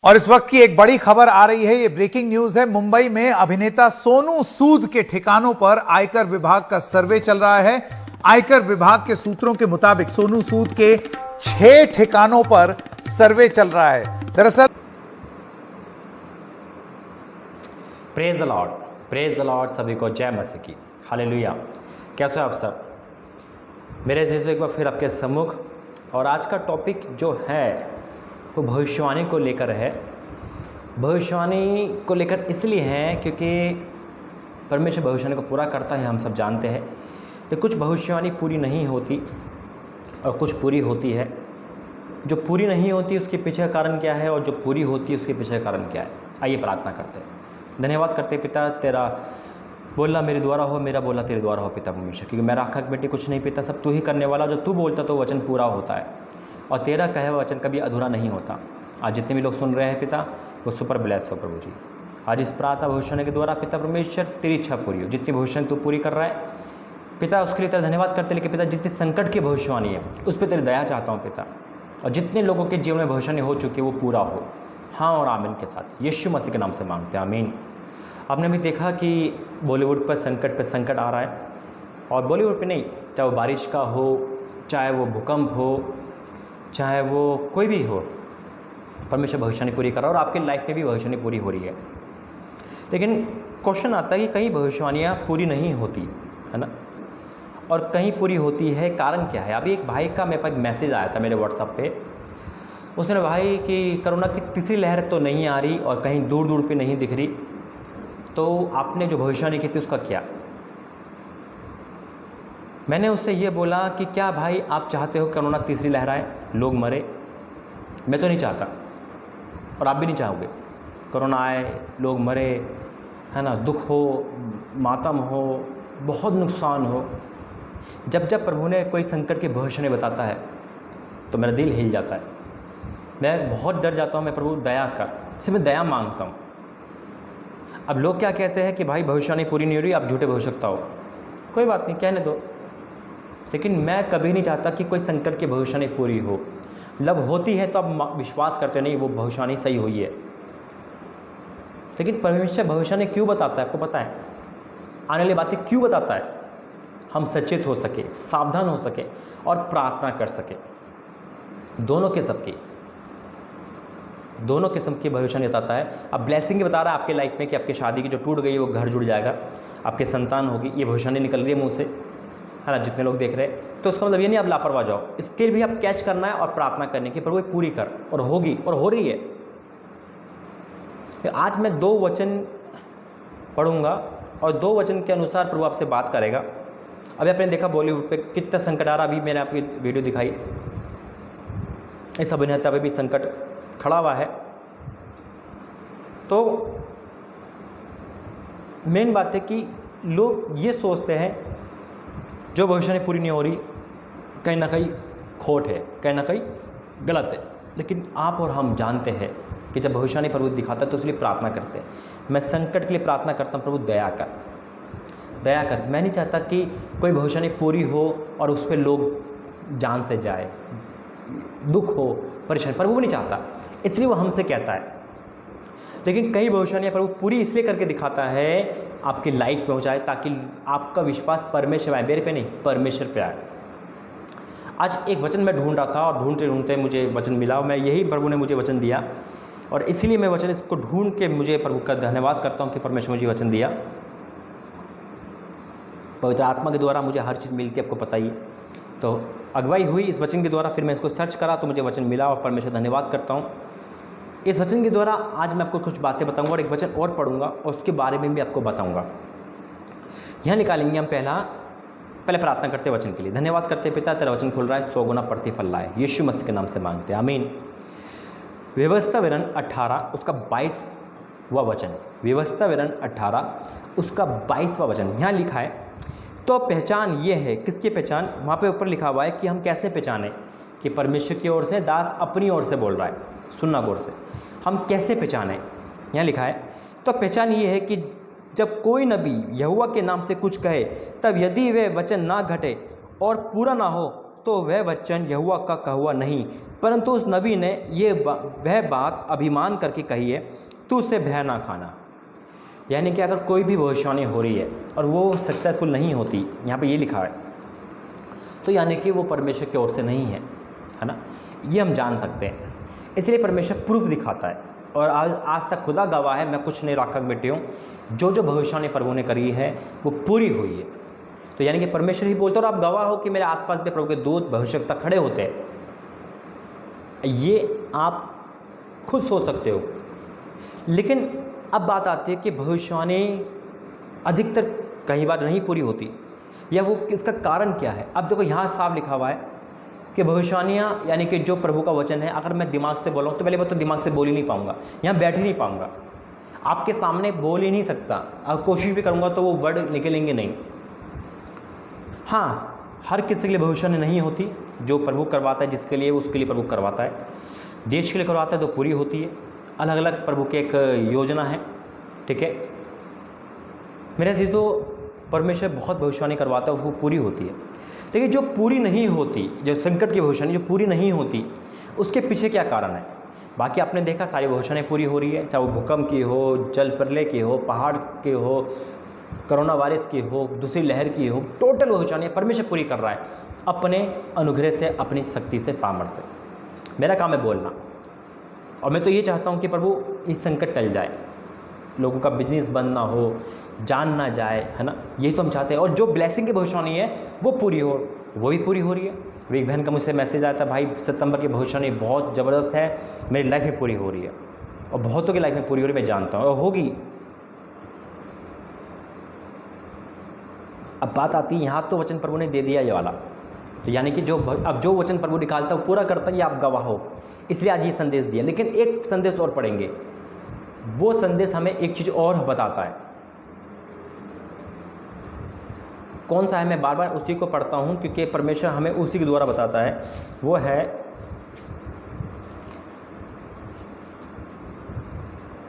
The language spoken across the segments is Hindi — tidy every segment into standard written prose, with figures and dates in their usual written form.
और इस वक्त की एक बड़ी खबर आ रही है, ये ब्रेकिंग न्यूज है। मुंबई में अभिनेता सोनू सूद के ठिकानों पर आयकर विभाग का सर्वे चल रहा है। आयकर विभाग के सूत्रों के मुताबिक सोनू सूद के 6 ठिकानों पर सर्वे चल रहा है। दरअसल प्रेज द लॉर्ड, सभी को जय मसीह की, हालेलुया। कैसे हो आप सब? मेरे जैसे एक बार फिर आपके सम्मुख, और आज का टॉपिक जो है वो भविष्यवाणी को लेकर है। भविष्यवाणी को लेकर इसलिए है क्योंकि परमेश्वर भविष्यवाणी को पूरा करता है, हम सब जानते हैं। तो कुछ भविष्यवाणी पूरी नहीं होती और कुछ पूरी होती है। जो पूरी नहीं होती उसके पीछे का कारण क्या है, और जो पूरी होती है उसके पीछे का कारण क्या है। आइए प्रार्थना करते हैं। धन्यवाद करते पिता, तेरा बोलना मेरे द्वारा हो, मेरा बोलना तेरे द्वारा हो पिता परमेश्वर, क्योंकि मेरा हक बेटी कुछ नहीं पिता, सब तू ही करने वाला। जो तू बोलता तो वचन पूरा होता है, और तेरा कहे हुआ वचन कभी अधूरा नहीं होता। आज जितने भी लोग सुन रहे हैं पिता, वो सुपर ब्लेस हो प्रभु जी। आज इस प्रार्थना भविष्यवाणी के द्वारा पिता परमेश्वर तेरी इच्छा पूरी हो। जितनी भविष्यवाणी तू पूरी कर रहा है पिता, उसके लिए तेरा धन्यवाद करते। लेकिन पिता, जितनी संकट की भविष्यवाणी है उस पर तेरी दया चाहता हूँ पिता, और जितने लोगों के जीवन में भविष्यवाणी हो चुकी है वो पूरा हो। हाँ और आमीन के साथ यीशु मसीह के नाम से मांगते हैं, आमीन। आपने भी देखा कि बॉलीवुड पर संकट आ रहा है, और बॉलीवुड पे नहीं, चाहे वो बारिश का हो, चाहे वो भूकंप हो, चाहे वो कोई भी हो, परमेश्वर भविष्यवाणी पूरी कर रहा है, और आपके लाइफ में भी भविष्यवाणी पूरी हो रही है। लेकिन क्वेश्चन आता है कि कई भविष्यवाणियाँ पूरी नहीं होती है ना, और कहीं पूरी होती है। कारण क्या है? अभी एक भाई का मेरे पास मैसेज आया था मेरे व्हाट्सएप पे। उसने भाई कि कोरोना की तीसरी लहर तो नहीं आ रही और कहीं दूर दूर पे नहीं दिख रही, तो आपने जो भविष्यवाणी की थी उसका क्या? मैंने उससे ये बोला कि क्या भाई आप चाहते हो कोरोना तीसरी लहर आए, लोग मरे? मैं तो नहीं चाहता, और आप भी नहीं चाहोगे कोरोना आए, लोग मरे, है ना, दुख हो, मातम हो, बहुत नुकसान हो। जब जब प्रभु ने कोई संकट की भविष्यवाणी बताता है तो मेरा दिल हिल जाता है। मैं बहुत डर जाता हूँ। मैं प्रभु दया कर, सिर्फ मैं दया मांगता हूँ। अब लोग क्या कहते हैं कि भाई भविष्यवाणी पूरी नहीं हो रही, आप झूठे भविष्यवक्ता हो। कोई बात नहीं, कहने दो। लेकिन मैं कभी नहीं चाहता कि कोई संकट की भविष्यवाणी पूरी हो। जब होती है तो आप विश्वास करते नहीं वो भविष्यवाणी सही हुई है। लेकिन परमेश्वर भविष्यवाणी क्यों बताता है? आपको पता है आने वाली बातें क्यों बताता है? हम सचेत हो सके, सावधान हो सके और प्रार्थना कर सके। दोनों किस्म की भविष्यवाणी बताता है। अब ब्लेसिंग बता रहा है आपके लाइफ में कि आपकी शादी की जो टूट गई है वो घर जुड़ जाएगा, आपके संतान होगी, ये भविष्यवाणी निकल रही है मुंह से, है ना, जितने लोग देख रहे हैं। तो उसका मतलब ये नहीं आप लापरवाह जाओ, इसके भी आप कैच करना है और प्रार्थना करने की, प्रभु पूरी कर, और होगी और हो रही है। आज मैं 2 वचन पढ़ूंगा और 2 वचन के अनुसार प्रभु आपसे बात करेगा। अभी आपने देखा बॉलीवुड पे कितना संकट आ रहा। अभी मैंने आपकी वीडियो दिखाई, इस अभिनेता पे भी संकट खड़ा हुआ है। तो मेन बात है कि लोग ये सोचते हैं जो भविष्यवाणी पूरी नहीं हो रही कहीं ना कहीं खोट है, कहीं ना कहीं गलत है। लेकिन आप और हम जानते हैं कि जब भविष्यवाणी प्रभु दिखाता है तो इसलिए प्रार्थना करते हैं। मैं संकट के लिए प्रार्थना करता हूँ, प्रभु दया कर, दया कर। मैं नहीं चाहता कि कोई भविष्यवाणी पूरी हो और उस पर लोग जान से जाए, दुख हो, परेशानी। प्रभु नहीं चाहता, इसलिए वो हमसे कहता है। लेकिन कई भविष्यवाणियाँ प्रभु पूरी इसलिए करके दिखाता है आपकी लाइफ में हो जाए, ताकि आपका विश्वास परमेश्वर आए, मेरे पे नहीं, परमेश्वर पे आए। आज एक वचन मैं ढूंढ रहा था, और ढूंढते ढूंढते मुझे वचन मिला। मैं यही प्रभु ने मुझे वचन दिया, और इसीलिए मैं वचन इसको ढूंढ के मुझे प्रभु का धन्यवाद करता हूँ कि परमेश्वर मुझे वचन दिया। पवित्र आत्मा के द्वारा मुझे हर चीज़ मिलती है, आपको पता ही। तो अगुवाई हुई इस वचन के द्वारा, फिर मैं इसको सर्च करा तो मुझे वचन मिला, और परमेश्वर धन्यवाद करता हूँ। इस वचन के द्वारा आज मैं आपको कुछ बातें बताऊंगा, और एक वचन और पढ़ूंगा और उसके बारे में भी आपको बताऊंगा। यहाँ निकालेंगे हम पहले प्रार्थना करते वचन के लिए। धन्यवाद करते पिता, तेरा वचन खुल रहा है, 100 गुना प्रतिफल लाए, यीशु मसीह के नाम से मांगते हैं, आमीन। व्यवस्था विवरण 18 उसका 22वां वचन, व्यवस्था विवरण 18 उसका 22वां वचन यहाँ लिखा है। तो पहचान ये है, किसकी पहचान? वहाँ पे ऊपर लिखा हुआ है कि हम कैसे पहचाने कि परमेश्वर की ओर से, दास अपनी ओर से बोल रहा है, सुनना गौर से। हम कैसे पहचाने? यहाँ लिखा है तो पहचान ये है कि जब कोई नबी यहोवा के नाम से कुछ कहे, तब यदि वे वचन ना घटे और पूरा ना हो तो वह वचन यहोवा का कहुआ नहीं, परंतु उस नबी ने वह बात अभिमान करके कही है, तू उससे भय ना खाना। यानी कि अगर कोई भी भविष्यवाणी हो रही है और वो सक्सेसफुल नहीं होती, यहाँ पे ये लिखा है, तो यानी कि वो परमेश्वर की ओर से नहीं है ना, ये हम जान सकते हैं। इसलिए परमेश्वर प्रूफ दिखाता है, और आज तक खुदा गवाह है, मैं कुछ नहीं राखक बेटे हूँ, जो वाणी प्रभु ने करी है वो पूरी हुई है। तो यानी कि परमेश्वर ही बोलते, और आप गवाह हो कि मेरे आसपास भी प्रभु के दूत भविष्यवक्ता खड़े होते हैं, ये आप खुद सोच सकते हो। लेकिन अब बात आती है कि भविष्यवाणी अधिकतर कई बार नहीं पूरी होती, या वो इसका कारण क्या है। अब देखो यहाँ साफ लिखा हुआ है कि भविष्यवाणियाँ यानी कि जो प्रभु का वचन है, अगर मैं दिमाग से बोलूँ तो पहले बात तो दिमाग से बोल ही नहीं पाऊँगा, यहाँ बैठ ही नहीं पाऊँगा, आपके सामने बोल ही नहीं सकता। अब कोशिश भी करूँगा तो वो वर्ड निकलेंगे नहीं। हाँ, हर किसी के लिए भविष्यवाणी नहीं होती, जो प्रभु करवाता है जिसके लिए, उसके लिए प्रभु करवाता है। देश के लिए करवाता है तो पूरी होती है, अलग अलग प्रभु की एक योजना है, ठीक है। मेरे से तो परमेश्वर बहुत भविष्यवाणी करवाता है, वो पूरी होती है। लेकिन जो पूरी नहीं होती, जो संकट की भविष्यवाणी जो पूरी नहीं होती, उसके पीछे क्या कारण है। बाकी आपने देखा सारी भविष्यवाणी पूरी हो रही है, चाहे वो भूकंप की हो, जल प्रलय की हो, पहाड़ की हो, कोरोना वायरस की हो, दूसरी लहर की हो, टोटल भविष्यवाणी परमेश्वर पूरी कर रहा है अपने अनुग्रह से, अपनी शक्ति से, सामर्थ्य से। मेरा काम है बोलना, और मैं तो ये चाहता हूँ कि प्रभु इस संकट टल जाए, लोगों का बिजनेस बंद ना हो, जान ना जाए, है ना, यही तो हम चाहते हैं। और जो ब्लेसिंग की भविष्यवाणी है वो पूरी हो, वो भी पूरी हो रही है। अभी एक बहन का मुझसे मैसेज आया था, भाई सितंबर की भविष्यवाणी बहुत ज़बरदस्त है, मेरी लाइफ में पूरी हो रही है, और बहुतों की लाइफ में पूरी हो रही है, मैं जानता हूँ, और होगी। अब बात आती है, यहाँ तो वचन प्रभु ने दे दिया ये वाला, तो यानी कि अब जो वचन प्रभु निकालता है वो पूरा करता है, ये आप गवाह हो, इसलिए आज ये संदेश दिया। लेकिन एक संदेश और पढ़ेंगे, वो संदेश हमें एक चीज़ और बताता है। कौन सा है, मैं बार बार उसी को पढ़ता हूँ क्योंकि परमेश्वर हमें उसी के द्वारा बताता है। वो है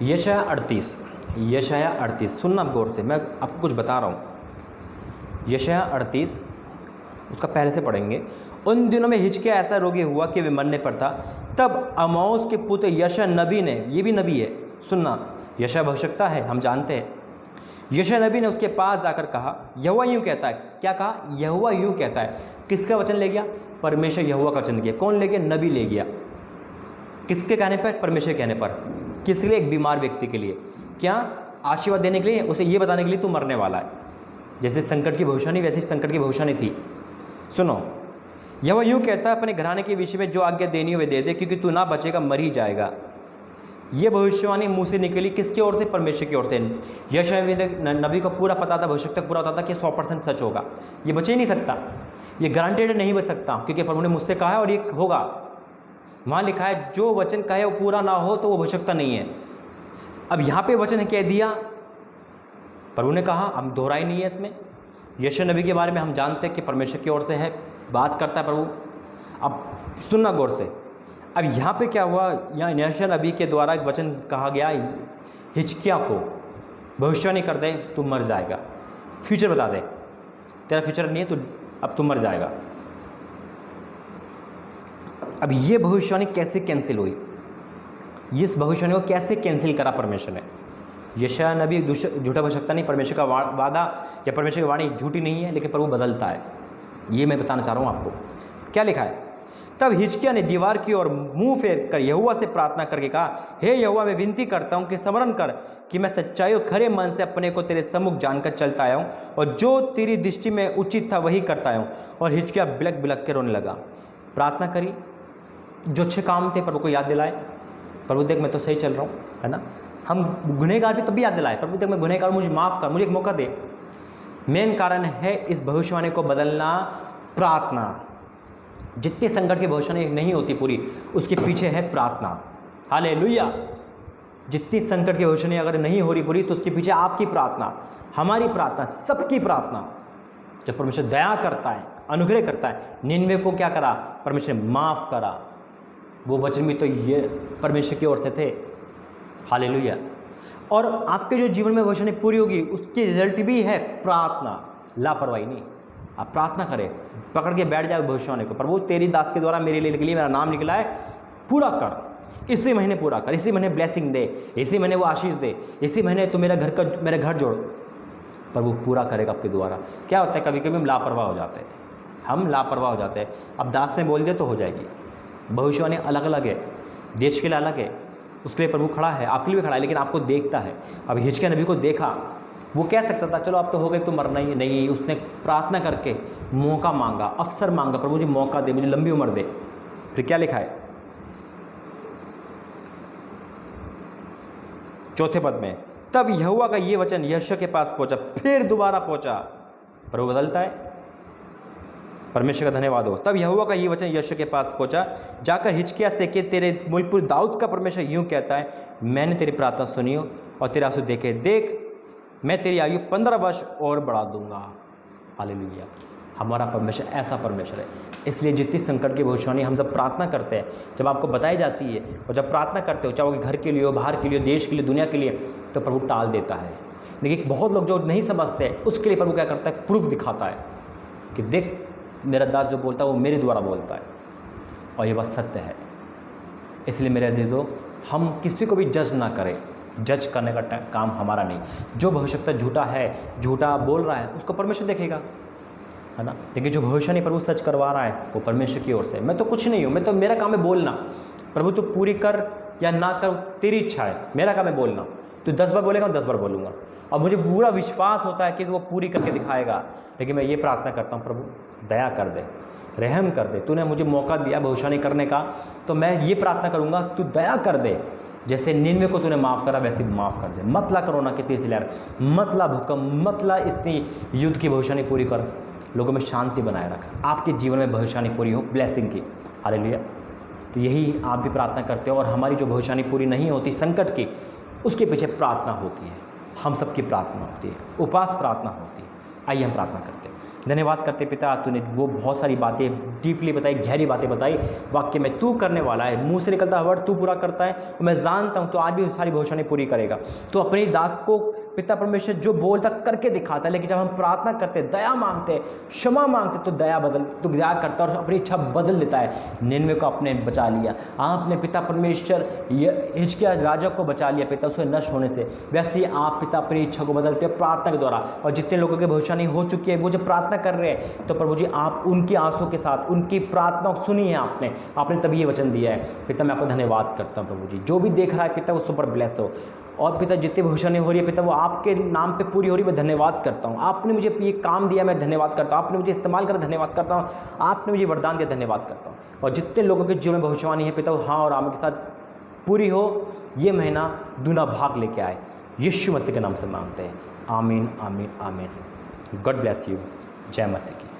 यशाया 38। सुनना आप गौर से, मैं आपको कुछ बता रहा हूँ। यशाया 38 उसका पहले से पढ़ेंगे। उन दिनों में हिजकिय्याह ऐसा रोगी हुआ कि वे मरने पर था, तब आमोस के पुत्र यशाया नबी ने, ये भी नबी है, सुनना, यशाया भविष्यवक्ता है, हम जानते हैं। यशाया नबी ने उसके पास जाकर कहा, यहोवा यूँ कहता है। क्या कहा? यहोवा यूँ कहता है। किसका वचन ले गया? परमेश्वर यहोवा का वचन गया। कौन ले गया? नबी ले गया। किसके कहने पर? परमेश्वर के कहने पर। किस लिए? एक बीमार व्यक्ति के लिए। क्या? आशीर्वाद देने के लिए, उसे ये बताने के लिए तू मरने वाला है। जैसे संकट की भविष्यवाणी, वैसी संकट की भविष्यवाणी थी। सुनो, यहोवा यूँ कहता है, अपने घराने के विषय में जो आज्ञा देनी हो वे दे दे, क्योंकि तू ना बचेगा, मर ही जाएगा। ये भविष्यवाणी मुँह से निकली किसकी ओर से? परमेश्वर की ओर से। यशाया नबी को पूरा पता था, भविष्य तक पूरा पता था कि 100% सच होगा, ये बच ही नहीं सकता, ये गारंटेड नहीं बच सकता, क्योंकि प्रभु ने मुझसे कहा है और ये होगा। वहाँ लिखा है जो वचन कहे वो पूरा ना हो तो वो भविष्यवक्ता नहीं है। अब यहाँ पे वचन कह दिया, प्रभु ने कहा, हम दोहराई नहीं है इसमें। यशाया नबी के बारे में हम जानते हैं कि परमेश्वर की ओर से है, बात करता है प्रभु। अब सुनना गौर से। अब यहाँ पे क्या हुआ? यहाँ यशाया नबी के द्वारा एक वचन कहा गया, हिजकिय्याह को भविष्यवाणी कर दे, तू मर जाएगा, फ्यूचर बता दे, तेरा फ्यूचर नहीं है, तो अब तू मर जाएगा। अब ये भविष्यवाणी कैसे कैंसिल हुई? इस भविष्यवाणी को कैसे कैंसिल करा परमेश्वर ने? यशाया नबी झूठा भविष्यवक्ता नहीं, परमेश्वर का वादा या परमेश्वर की वाणी झूठी नहीं है, लेकिन प्रभु बदलता है। ये मैं बताना चाह रहा हूँ आपको। क्या लिखा है? तब हिजकिय्याह ने दीवार की ओर मुंह फेर कर यहोवा से प्रार्थना करके कहा, हे यहोवा, मैं विनती करता हूँ कि स्मरण कर कि मैं सच्चाई और खरे मन से अपने को तेरे सम्मुख जानकर चलता आया हूँ, और जो तेरी दृष्टि में उचित था वही करता आया हूँ। और हिजकिय्याह बिलक बिलक के रोने लगा। प्रार्थना करी, जो अच्छे काम थे प्रभु को याद दिलाए। प्रभु देख, मैं तो सही चल रहा हूँ, है ना। हम गुनहगार भी तब भी याद दिलाए, प्रभु देख मैं गुनहगार, मुझे माफ़ कर, मुझे एक मौका दे। मेन कारण है इस भविष्यवाणी को बदलना, प्रार्थना। जितनी संकट की भविष्यवाणी नहीं होती पूरी, उसके पीछे है प्रार्थना। हालेलुया। जितनी संकट की भविष्यवाणी अगर नहीं हो रही पूरी, तो उसके पीछे आपकी प्रार्थना, हमारी प्रार्थना, सबकी प्रार्थना। जब परमेश्वर दया करता है, अनुग्रह करता है, निन्वे को क्या करा? परमेश्वर ने माफ़ करा। वो वचन भी तो ये परमेश्वर की ओर से थे। हालेलुया। और आपके जो जीवन में भविष्यवाणी पूरी होगी, उसकी रिजल्ट भी है प्रार्थना, लापरवाही नहीं। आप प्रार्थना करें, पकड़ के बैठ जाए भविष्यवाणी को, प्रभु तेरी दास के द्वारा मेरे लिए मेरा नाम निकला है, पूरा कर, इसी महीने पूरा कर, इसी महीने ब्लेसिंग दे, इसी महीने वो आशीष दे, इसी महीने तू मेरे घर जोड़। प्रभु पूरा करेगा आपके द्वारा। क्या होता है कभी कभी हम लापरवाह हो जाते हैं, हम लापरवाह हो जाते हैं। अब दास ने बोल दिया तो हो जाएगी। भविष्यवाणी अलग अलग है, देश के लिए अलग है, उसके लिए प्रभु खड़ा है, आपके लिए भी खड़ा है, लेकिन आपको देखता है। अब हिजकिय्याह नबी को देखा, वो कह सकता था चलो अब तो हो गए, तो मरना ही नहीं। उसने प्रार्थना करके मौका मांगा, अवसर मांगा, प्रभु मुझे मौका दे, मुझे लंबी उम्र दे। फिर क्या लिखा है चौथे पद में, तब यहोवा का ये वचन यहोशू के पास पहुंचा, फिर दोबारा पहुंचा। प्रभु बदलता है, परमेश्वर का धन्यवाद हो। तब यहोवा का ये वचन यहोशू के पास पहुंचा, जाकर हिजकिय्याह से कि तेरे मुल्क दाऊद का परमेश्वर यूं कहता है, मैंने तेरी प्रार्थना सुनी और तेरे आंसू देखे, देख मैं तेरी आयु 15 वर्ष और बढ़ा दूंगा। हालेलुया। हमारा परमेश्वर ऐसा परमेश्वर है। इसलिए जितनी संकट की भविष्यवाणी हम सब प्रार्थना करते हैं, जब आपको बताई जाती है और जब प्रार्थना करते हो, चाहे वो घर के लिए हो, बाहर के लिए, देश के लिए, दुनिया के लिए, तो प्रभु टाल देता है। लेकिन बहुत लोग जो नहीं समझते हैं, उसके लिए प्रभु क्या करता है, प्रूफ दिखाता है कि देख मेरा दास जो बोलता है वो मेरे द्वारा बोलता है और ये बात सत्य है। इसलिए मेरे अजीजों, हम किसी को भी जज ना करें, जज करने का काम हमारा नहीं। जो भविष्यवक्ता झूठा है, झूठा बोल रहा है, उसको परमेश्वर देखेगा, है ना। लेकिन जो भविष्यवाणी प्रभु सच करवा रहा है वो परमेश्वर की ओर से। मैं तो कुछ नहीं हूँ, मैं तो, मेरा काम है बोलना। प्रभु तू पूरी कर या ना कर, तेरी इच्छा है, मेरा काम है बोलना। तू 10 बार बोलेगा, 10 बार बोलूँगा, और मुझे पूरा विश्वास होता है कि वो पूरी करके दिखाएगा। लेकिन मैं ये प्रार्थना करता हूँ, प्रभु दया कर दे, रहम कर दे। तूने मुझे मौका दिया भविष्यवाणी करने का, तो मैं ये प्रार्थना करूँगा, तू दया कर दे। जैसे 99 को तूने माफ़ करा, वैसे माफ़ कर दे। मत ला कोरोना की तीसरी लहर, मत ला भूकंप, मत ला इतनी युद्ध की भविष्यवाणी पूरी कर। लोगों में शांति बनाए रख, आपके जीवन में भविष्यवाणी पूरी हो, ब्लेसिंग की। हालेलुया। तो यही आप भी प्रार्थना करते हो। और हमारी जो भविष्यवाणी पूरी नहीं होती संकट की, उसके पीछे प्रार्थना होती है, हम सबकी प्रार्थना होती है, उपवास प्रार्थना होती है। आइए हम प्रार्थना करते हैं। धन्यवाद करते पिता, तूने वो बहुत सारी बातें डीपली बताई, गहरी बातें बताई। वाक्य में तू करने वाला है, मुंह से निकलता वर्ड तू पूरा करता है। तो मैं जानता हूँ तो आज भी सारी भविष्यवाणी पूरी करेगा। तो अपने दास को पिता परमेश्वर जो बोलता करके दिखाता है। लेकिन जब हम प्रार्थना करते, दया मांगते, क्षमा मांगते, तो दया करता और अपनी इच्छा बदल देता है। 99 को आपने बचा लिया, आपने पिता परमेश्वर हिजकिय्याह राजा को बचा लिया पिता, उसे नष्ट होने से। वैसे ही आप पिता अपनी इच्छा को बदलते हो प्रार्थना के द्वारा। और जितने लोगों की भविष्यवाणी हो चुकी है, वो जब प्रार्थना कर रहे हैं, तो प्रभु जी आप उनकी आंसू के साथ उनकी प्रार्थना सुनी है आपने तभी ये वचन दिया है। पिता मैं आपको धन्यवाद करता हूँ प्रभु जी। जो भी देख रहा है पिता वो सुपर ब्लेस हो। और पिता जितनी भविष्यवाणी हो रही है पिता वो आपके नाम पे पूरी हो रही है। मैं धन्यवाद करता हूँ, आपने मुझे ये काम दिया, मैं धन्यवाद करता हूँ। आपने मुझे इस्तेमाल कर धन्यवाद करता हूँ। आपने मुझे वरदान दिया, धन्यवाद करता हूँ। और जितने लोगों के जीवन में भविष्यवाणी है पिता वो हाँ और आमीन के साथ पूरी हो। ये महीना दूना भाग लेके आए, यीशु मसीह के नाम से मांगते हैं। आमीन आमीन आमीन। God bless you. जय मसीह की।